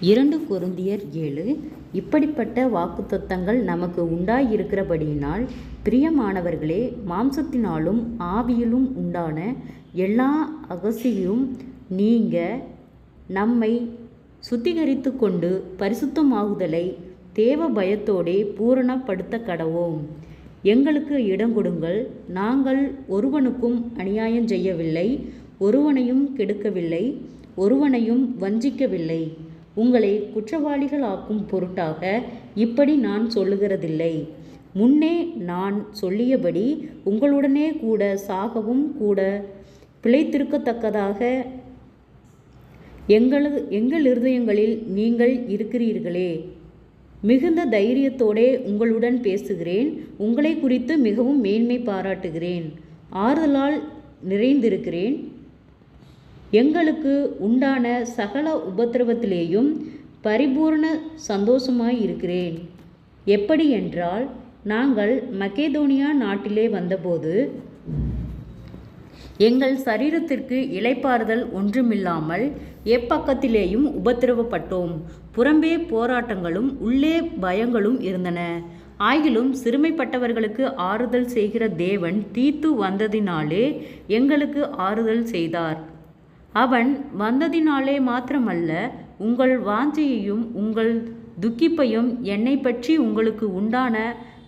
2 கொரிந்தியர் 7. இப்படிப்பட்ட வாக்குத்தத்தங்கள் நமக்கு உண்டாயிருக்கிறபடியினால், பிரியமானவர்களே, மாம்சத்தினாலும் ஆவியிலும் உண்டான எல்லா அகசியும் நீங்க நம்மை சுத்திகரித்து கொண்டு பரிசுத்தமாகுதலை தேவ பயத்தோடே பூரணப்படுத்தக் கடவோம். எங்களுக்கு இடங்கொடுங்கள். நாங்கள் ஒருவனுக்கும் அநியாயம் செய்யவில்லை, ஒருவனையும் கெடுக்கவில்லை, ஒருவனையும் வஞ்சிக்கவில்லை. உங்களை குற்றவாளிகளாக்கும் பொருட்டாக இப்படி நான் சொல்லுகிறதில்லை. முன்னே நான் சொல்லியபடி உங்களுடனே கூட சாகவும் கூட பிழைத்திருக்கத்தக்கதாக எங்கள் இருதயங்களில் நீங்கள் இருக்கிறீர்களே. மிகுந்த தைரியத்தோடே உங்களுடன் பேசுகிறேன். உங்களை குறித்து மிகவும் மேன்மை பாராட்டுகிறேன். ஆறுதலால் நிறைந்திருக்கிறேன். எங்களுக்கு உண்டான சகல உபத்திரவத்திலேயும் பரிபூர்ண சந்தோஷமாயிருக்கிறேன். எப்படி என்றால், நாங்கள் மக்கெதோனியா நாட்டிலே வந்தபோது எங்கள் சரீரத்திற்கு இளைப்பாறுதல் ஒன்றுமில்லாமல் எப்பக்கத்திலேயும் உபத்திரவப்பட்டோம். புறம்பே போராட்டங்களும் உள்ளே பயங்களும் இருந்தன. ஆகிலும் சிறுமைப்பட்டவர்களுக்கு ஆறுதல் செய்கிற தேவன் தீத்து வந்ததினாலே எங்களுக்கு ஆறுதல் செய்தார். அவன் வந்ததினாலே மாத்திரமல்ல, உங்கள் வாஞ்சையையும் உங்கள் துக்கிப்பையும் என்னை பற்றி உங்களுக்கு உண்டான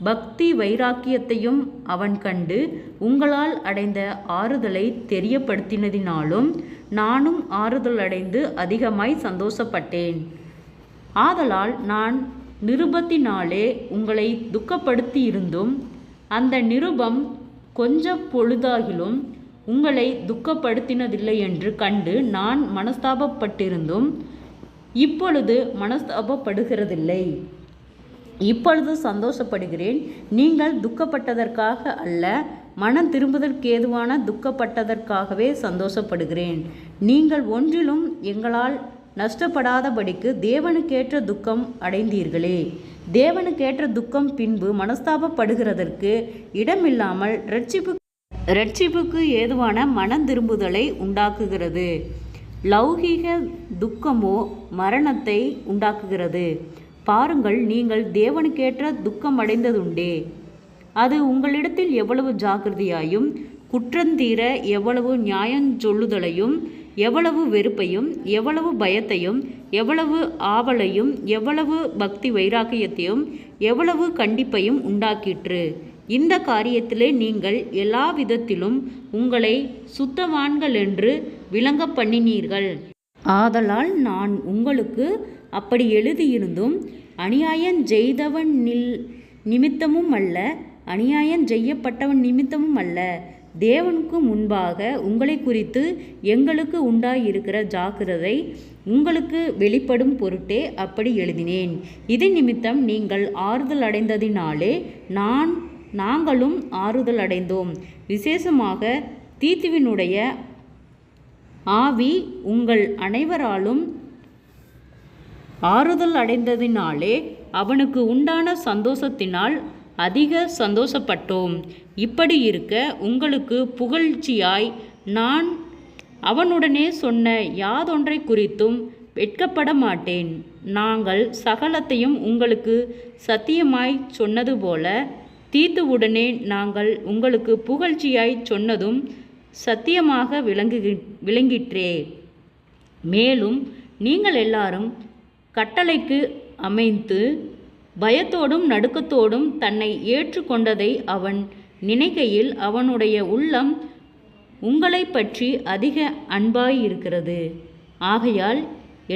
பக்தி வைராக்கியத்தையும் அவன் கண்டு உங்களால் அடைந்த ஆறுதலை தெரியப்படுத்தினதினாலும் நானும் ஆறுதல் அடைந்து அதிகமாய் சந்தோஷப்பட்டேன். ஆதலால் நான் நிருபத்தினாலே உங்களை துக்கப்படுத்தியிருந்தும் அந்த நிருபம் கொஞ்ச பொழுதாகிலும் உங்களை துக்கப்படுத்தினதில்லை என்று கண்டு நான் மனஸ்தாபப்பட்டிருந்தும் இப்பொழுது மனஸ்தாபப்படுகிறதில்லை. இப்பொழுது சந்தோஷப்படுகிறேன். நீங்கள் துக்கப்பட்டதற்காக அல்ல, மனம் திரும்புதற்கேதுவான துக்கப்பட்டதற்காகவே சந்தோஷப்படுகிறேன். நீங்கள் ஒன்றிலும் எங்களால் நஷ்டப்படாதபடிக்கு தேவனுக்கேற்ற துக்கம் அடைந்தீர்களே. தேவனுக்கேற்ற துக்கம் பின்பு மனஸ்தாபப்படுகிறதற்கு இடமில்லாமல் இரட்சிப்புக்கு ஏதுவான மனம் திரும்புதலை உண்டாக்குகிறது. லௌகீக துக்கமோ மரணத்தை உண்டாக்குகிறது. பாருங்கள், நீங்கள் தேவனுக்கேற்ற துக்கம் அடைந்ததுண்டே. அது உங்களிடத்தில் எவ்வளவு ஜாக்கிரதையாயும் குற்றந்தீர எவ்வளவு நியாயஞ்சொல்லுதலையும் எவ்வளவு வெறுப்பையும் எவ்வளவு பயத்தையும் எவ்வளவு ஆவலையும் எவ்வளவு பக்தி வைராக்கியத்தையும் எவ்வளவு கண்டிப்பையும் உண்டாக்கிற்று. இந்த காரியத்திலே நீங்கள் எல்லா விதத்திலும் உங்களை சுத்தவான்கள் என்று விளங்க பண்ணினீர்கள். ஆதலால் நான் உங்களுக்கு அப்படி எழுதியிருந்தும் அநியாயம் செய்தவன் நிமித்தமும் அல்ல, அநியாயம் செய்யப்பட்டவன் நிமித்தமும் அல்ல, தேவனுக்கு முன்பாக உங்களை குறித்து எங்களுக்கு உண்டாயிருக்கிற ஜாக்கிரதை உங்களுக்கு வெளிப்படும் பொருட்டே அப்படி எழுதினேன். இதன் நிமித்தம் நீங்கள் ஆறுதல் அடைந்ததினாலே நாங்களும் ஆறுதல் அடைந்தோம். விசேஷமாக தீத்துவினுடைய ஆவி உங்கள் அனைவராலும் ஆறுதல் அடைந்ததினாலே அவனுக்கு உண்டான சந்தோஷத்தினால் அதிக சந்தோஷப்பட்டோம். இப்படி இருக்க உங்களுக்கு புகழ்ச்சியாய் நான் அவனுடனே சொன்ன யாதொன்றை குறித்தும் வெட்கப்பட மாட்டேன். நாங்கள் சகலத்தையும் உங்களுக்கு சத்தியமாய் சொன்னது போல தீத்துவுடனே நாங்கள் உங்களுக்கு புகழ்ச்சியாய் சொன்னதும் சத்தியமாக விளங்கிற்றே. மேலும் நீங்கள் எல்லாரும் கட்டளைக்கு அமைந்து பயத்தோடும் நடுக்கத்தோடும் தன்னை ஏற்றுக்கொண்டதை அவன் நினைக்கையில் அவனுடைய உள்ளம் உங்களை பற்றி அதிக அன்பாயிருக்கிறது. ஆகையால்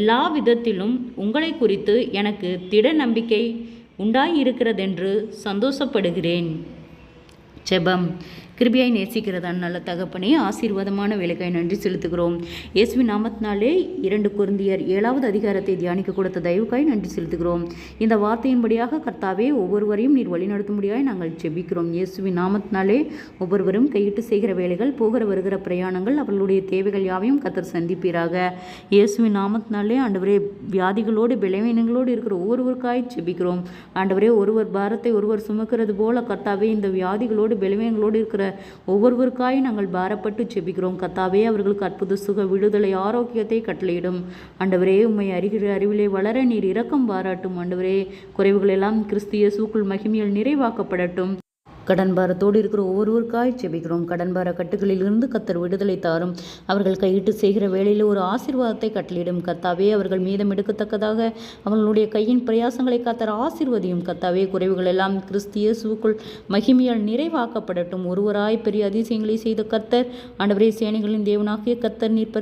எல்லா விதத்திலும் உங்களை குறித்து எனக்கு திட நம்பிக்கை உண்டாயிருக்கிறதென்று சந்தோஷப்படுகிறேன். ஜெபம். கிருபையாய் நேசிக்கிறதா நல்ல தகப்பனே, ஆசீர்வாதமான வேலைக்காய் நன்றி செலுத்துகிறோம். இயேசுவின் நாமத்தினாலே 2 கொரிந்தியர் 7வது அதிகாரத்தை தியானிக்க கொடுத்த தயவுக்காய் நன்றி செலுத்துகிறோம். இந்த வார்த்தையின்படியாக கர்த்தாவே ஒவ்வொருவரையும் நீர் வழிநடத்தும்படியாய் நாங்கள் ஜெபிக்கிறோம். இயேசுவின் நாமத்தினாலே ஒவ்வொருவரும் கையிட்டு செய்கிற வேலைகள், போகிற வருகிற பிரயாணங்கள், அவர்களுடைய தேவைகள் யாவையும் கர்த்தர் சந்திப்பீராக. இயேசுவின் நாமத்தினாலே ஆண்டவரே, வியாதிகளோடு பலவீனங்களோடு இருக்கிற ஒவ்வொருவருக்காய் ஜெபிக்கிறோம். ஆண்டவரே, ஒருவர் பாரத்தை ஒருவர் சுமக்கிறது போல கர்த்தாவே, இந்த வியாதிகளோடு பலவீனங்களோடு இருக்கிற இருக்கிற ஒவ்வொருவருக்காய் நாங்கள் பாரப்பட்டு செபிக்கிறோம். கர்த்தாவே, அவர்களுக்கு அற்புத சுக விடுதலை ஆரோக்கியத்தை கட்டளையிடும். ஆண்டவரே, உம்மை அறிகிற அறிவிலே வளர நீர் இரக்கம் பாராட்டும். ஆண்டவரே, குறைவுகள் எல்லாம் கிறிஸ்து இயேசுவுக்குள் மகிமையால் நிறைவாக்கப்படட்டும். கடன் பாரத்தோடு இருக்கிற ஒவ்வொருவருக்காய் செபிக்கிறோம். கடன் பார கட்டுகளிலிருந்து கர்த்தர் விடுதலை தாரும். அவர்கள் கையிட்டு செய்கிற வேளையில் ஒரு ஆசீர்வாதத்தை கட்டளையிடும். கர்த்தாவே, அவர்கள் மீதம் எடுக்கத்தக்கதாக அவர்களுடைய கையின் பிரயாசங்களை கர்த்தர் ஆசீர்வதியும். கர்த்தாவே, குறைவுகள் எல்லாம் கிறிஸ்து இயேசுவுக்குள் மகிமையால் நிறைவாக்கப்படட்டும். ஒருவராய் பெரிய அதிசயங்களை செய்த கர்த்தர், ஆண்டவரே, சேனைகளின் தேவனாகிய கர்த்தர், நீர்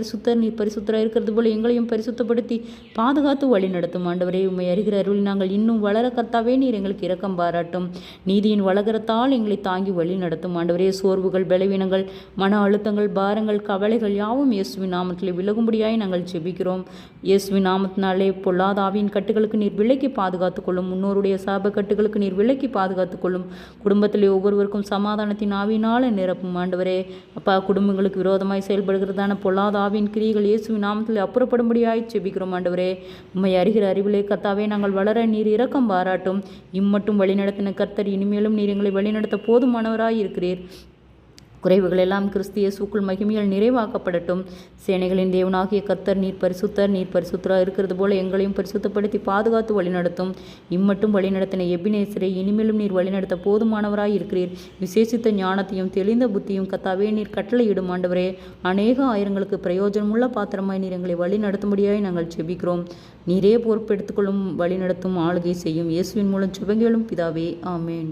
பரிசுத்தராக இருக்கிறது போல எங்களையும் பரிசுத்தப்படுத்தி பாதுகாத்து வழி நடத்தும். ஆண்டவரே, உம்மை அறிகிற அருளில் நாங்கள் இன்னும் வளர கர்த்தாவே, நீர் எங்களுக்கு இரக்கம் பாராட்டும். நீதியின் வளகரத்தால் எங்களை தாங்கி வழி நடத்தும். ஆண்டவரே, சோர்வுகள், பலவீனங்கள், மன அழுத்தங்கள், பாரங்கள், கவலைகள் யாவும் இயேசுவின் நாமத்திலே விலகும்படியாய் நாங்கள் ஜெபிக்கிறோம். இயேசுவின் நாமத்தினாலே பொல்லாத ஆவியின் கட்டுகளுக்கு நீர் விலக்கி பாதுகாத்துக் கொள்ளும். முன்னோருடைய சாப கட்டுகளுக்கு நீர் விலக்கி பாதுகாத்துக் கொள்ளும். குடும்பத்திலே ஒவ்வொருவருக்கும் சமாதானத்தின் ஆவியினால நிரப்பும். ஆண்டவரே அப்பா, குடும்பங்களுக்கு விரோதமாய் செயல்படுகிறதான பொல்லாத ஆவியின் கிரியைகள் இயேசுவின் நாமத்திலே அப்புறப்படும்படியாய் ஜெபிக்கிறோம். ஆண்டவரே, உம்மை அறிகிற அறிவிலே கர்த்தாவே, நாங்கள் வளர நீர் இரக்கம் பாராட்டும். இம்மட்டும் வழிநடத்தின கர்த்தர், இனிமேலும் நீர் எங்களை வழிநடத்த போதுமானவராய் இருக்கிறீர். குறைவுகள் எல்லாம் கிறிஸ்து இயேசுவுக்குள் மகிமையால் நிறைவாக்கப்படட்டும். சேனைகளின் தேவனாகிய கர்த்தர், நீர் பரிசுத்தராக இருக்கிறது போல எங்களையும் பரிசுத்தப்படுத்தி பாதுகாத்து வழிநடத்தும். இம்மட்டும் வழிநடத்தின எபினேசரை இனிமேலும் நீர் வழிநடத்த போதுமானவராய் இருக்கிறீர். விசேஷித்த ஞானத்தையும் தெளிந்த புத்தியும் கர்த்தாவே நீர் கட்டளையிடும். ஆண்டவரே, அநேக ஆயிரங்களுக்கு பிரயோஜனமுள்ள பாத்திரமாய் நீர் எங்களை வழி நடத்தும்படியாய் நாங்கள் செபிக்கிறோம். நீரே பொறுப்பெடுத்துக்கொள்ளும், வழிநடத்தும், ஆளுகை செய்யும். இயேசுவின் மூலம் சுபங்களும் பிதாவே, ஆமேன்.